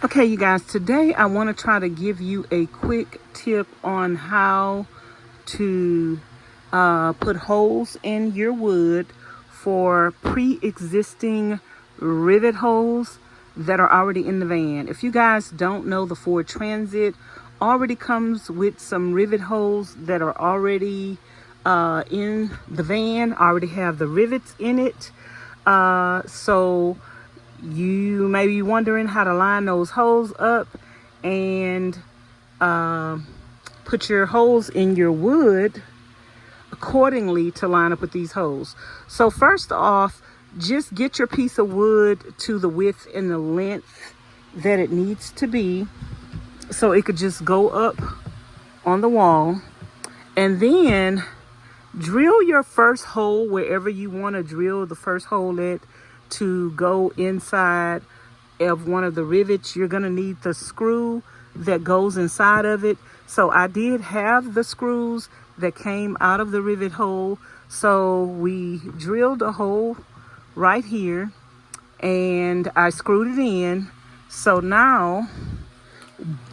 Okay, you guys, today I want to try to give you a quick tip on how to put holes in your wood for pre-existing rivet holes that are already in the van. If you guys don't know, the Ford Transit already comes with some rivet holes that are already in the van, already have the rivets in it. So you may be wondering how to line those holes up and put your holes in your wood accordingly to line up with these holes. So first off, just get your piece of wood to the width and the length that it needs to be, so it could just go up on the wall. And then drill your first hole wherever you want to drill the first hole at to go inside of one of the rivets. You're going to need the screw that goes inside of it. So I did have the screws that came out of the rivet hole. So we drilled a hole right here and I screwed it in. So now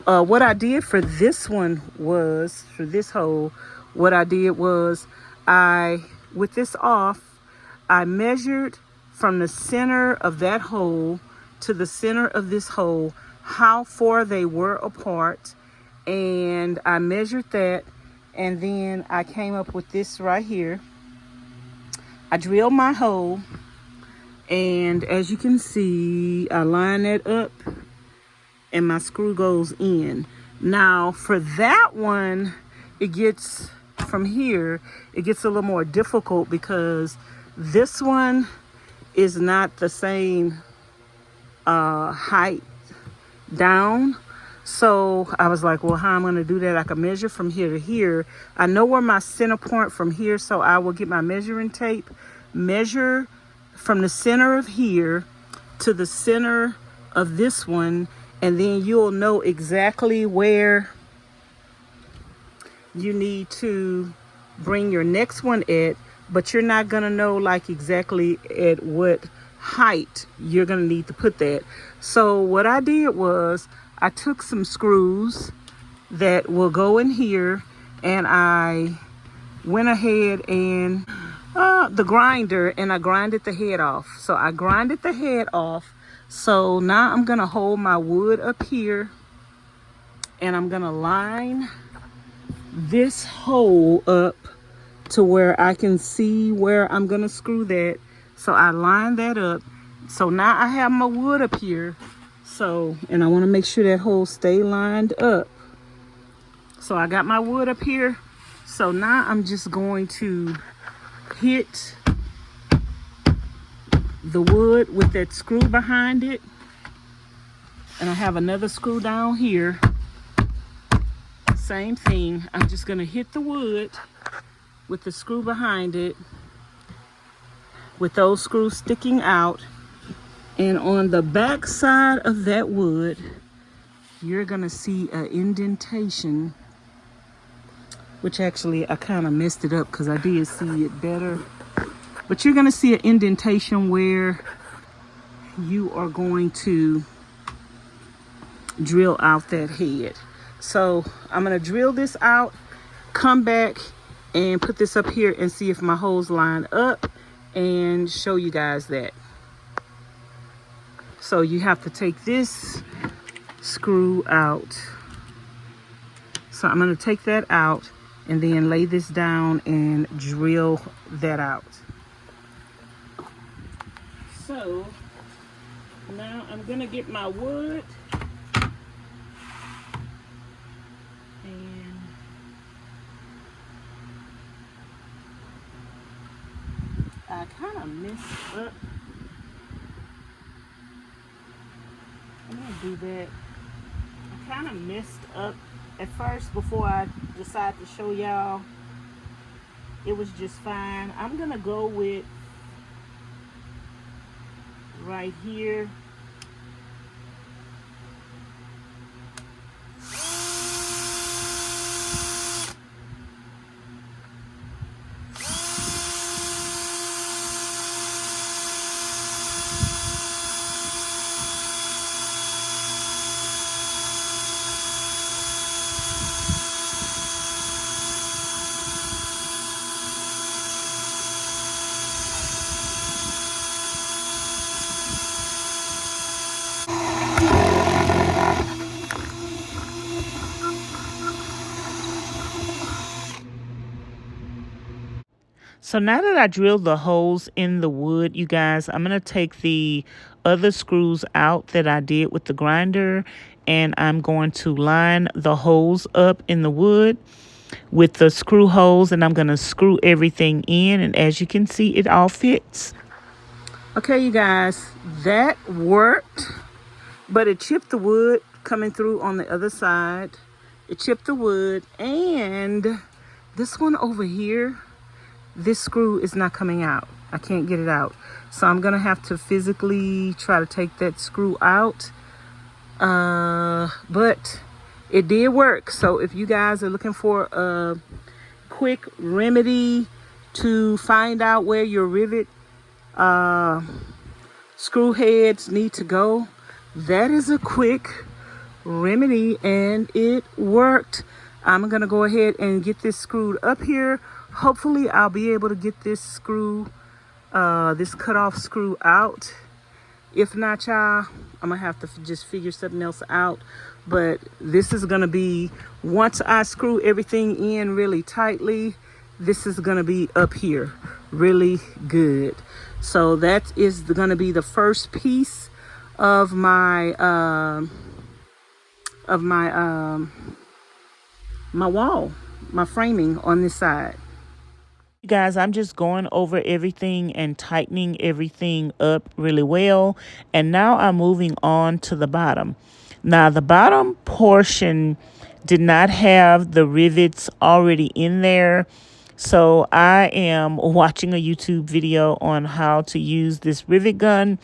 what I did for this one was, for this hole, what I did was with this off, I measured from the center of that hole to the center of this hole how far they were apart, and I measured that, and then I came up with this right here. I drilled my hole, and as you can see, I line it up and my screw goes in. Now for that one, it gets from here, it gets a little more difficult because this one is not the same height down. So I was like, well, how I'm going to do that? I can measure from here to here. I know where my center point from here, so I will get my measuring tape, measure from the center of here to the center of this one, and then you'll know exactly where you need to bring your next one at, but you're not gonna know like exactly at what height you're gonna need to put that. So what I did was I took some screws that will go in here, and I went ahead and the grinder, and I grinded the head off. So I grinded the head off. So now I'm gonna hold my wood up here and I'm gonna line this hole up to where I can see where I'm gonna screw that. So I line that up. So now I have my wood up here. So, and I want to make sure that hole stay lined up. So I got my wood up here. So now I'm just going to hit the wood with that screw behind it. And I have another screw down here. Same thing. I'm just gonna hit the wood with the screw behind it, with those screws sticking out. And on the back side of that wood, you're gonna see an indentation, which actually I kind of messed it up because I did see it better. But you're gonna see an indentation where you are going to drill out that head. So I'm gonna drill this out, come back and put this up here and see if my holes line up and show you guys that. So you have to take this screw out. So I'm gonna take that out and then lay this down and drill that out. So now I'm gonna get my wood and I kind of messed up. I'm gonna do that. I kind of messed up at first before I decided to show y'all. It was just fine. I'm gonna go with right here. So now that I drilled the holes in the wood, you guys, I'm going to take the other screws out that I did with the grinder, and I'm going to line the holes up in the wood with the screw holes, and I'm going to screw everything in, and as you can see, it all fits. Okay, you guys, that worked, but it chipped the wood coming through on the other side. It chipped the wood, and this one over here, this screw is not coming out. I can't get it out. So I'm going to have to physically try to take that screw out. But it did work. So if you guys are looking for a quick remedy to find out where your rivet screw heads need to go, that is a quick remedy, and it worked. I'm going to go ahead and get this screwed up here. Hopefully I'll be able to get this screw, this cutoff screw out. If not, y'all, I'm going to have to just figure something else out. But this is going to be, once I screw everything in really tightly, this is going to be up here really good. So that is going to be the first piece of my, my wall, my framing on this side. You guys, I'm just going over everything and tightening everything up really well. And now I'm moving on to the bottom. Now, the bottom portion did not have the rivets already in there. So I am watching a YouTube video on how to use this rivet gun.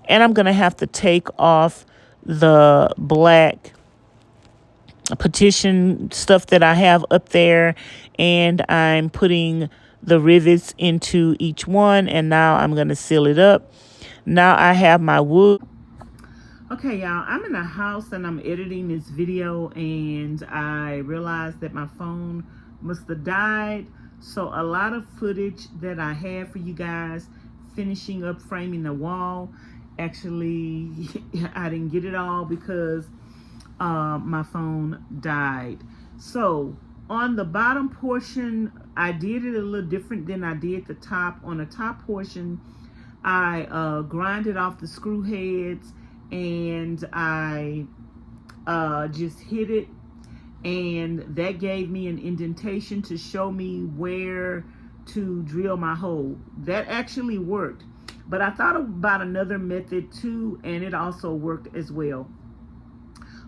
And I'm going to have to take off the black petition stuff that I have up there, and I'm putting the rivets into each one, and now I'm going to seal it up. Now I have my wood. Okay, y'all, I'm in a house and I'm editing this video, and I realized that my phone must have died. So a lot of footage that I had for you guys finishing up framing the wall, actually I didn't get it all because my phone died. So on the bottom portion, I did it a little different than I did the top. On the top portion, I grinded off the screw heads, and I just hit it, and that gave me an indentation to show me where to drill my hole. That actually worked, but I thought about another method too, and it also worked as well.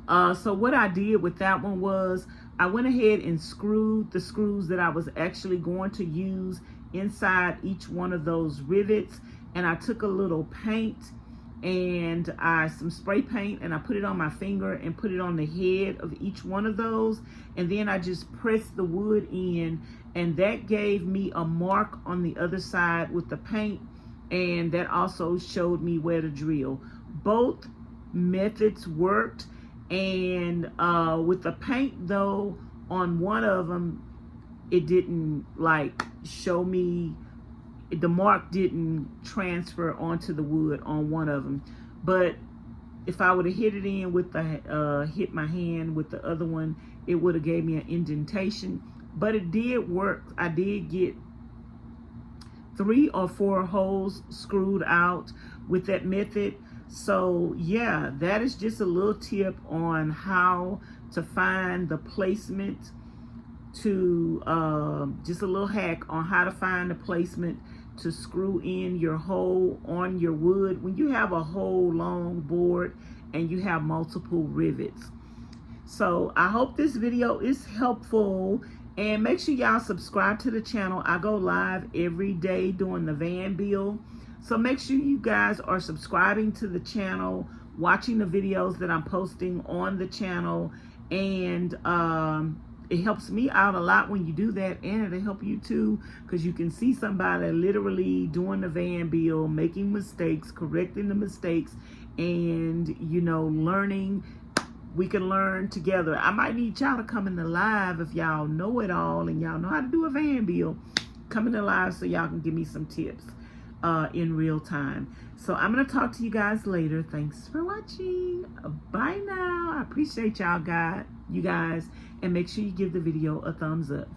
So what I did with that one was I went ahead and screwed the screws that I was actually going to use inside each one of those rivets, and I took a little paint and some spray paint, and I put it on my finger and put it on the head of each one of those, and then I just pressed the wood in, and that gave me a mark on the other side with the paint, and that also showed me where to drill. Both methods worked. And with the paint though, on one of them, it didn't like show me, the mark didn't transfer onto the wood on one of them. But if I would have hit it in with the hit my hand with the other one, it would have gave me an indentation. But it did work. I did get 3 or 4 holes screwed out with that method. So yeah, that is just a little tip on how to find the placement to just a little hack on how to find the placement to screw in your hole on your wood when you have a whole long board and you have multiple rivets. So I hope this video is helpful, and make sure y'all subscribe to the channel. I go live every day doing the van build. So make sure you guys are subscribing to the channel, watching the videos that I'm posting on the channel, and it helps me out a lot when you do that, and it'll help you too, because you can see somebody literally doing the van build, making mistakes, correcting the mistakes, and you know, learning. We can learn together. I might need y'all to come in the live if y'all know it all and y'all know how to do a van build. Come in the live so y'all can give me some tips in real time. So I'm gonna talk to you guys later. Thanks for watching. Bye now. I appreciate y'all, you guys, and make sure you give the video a thumbs up.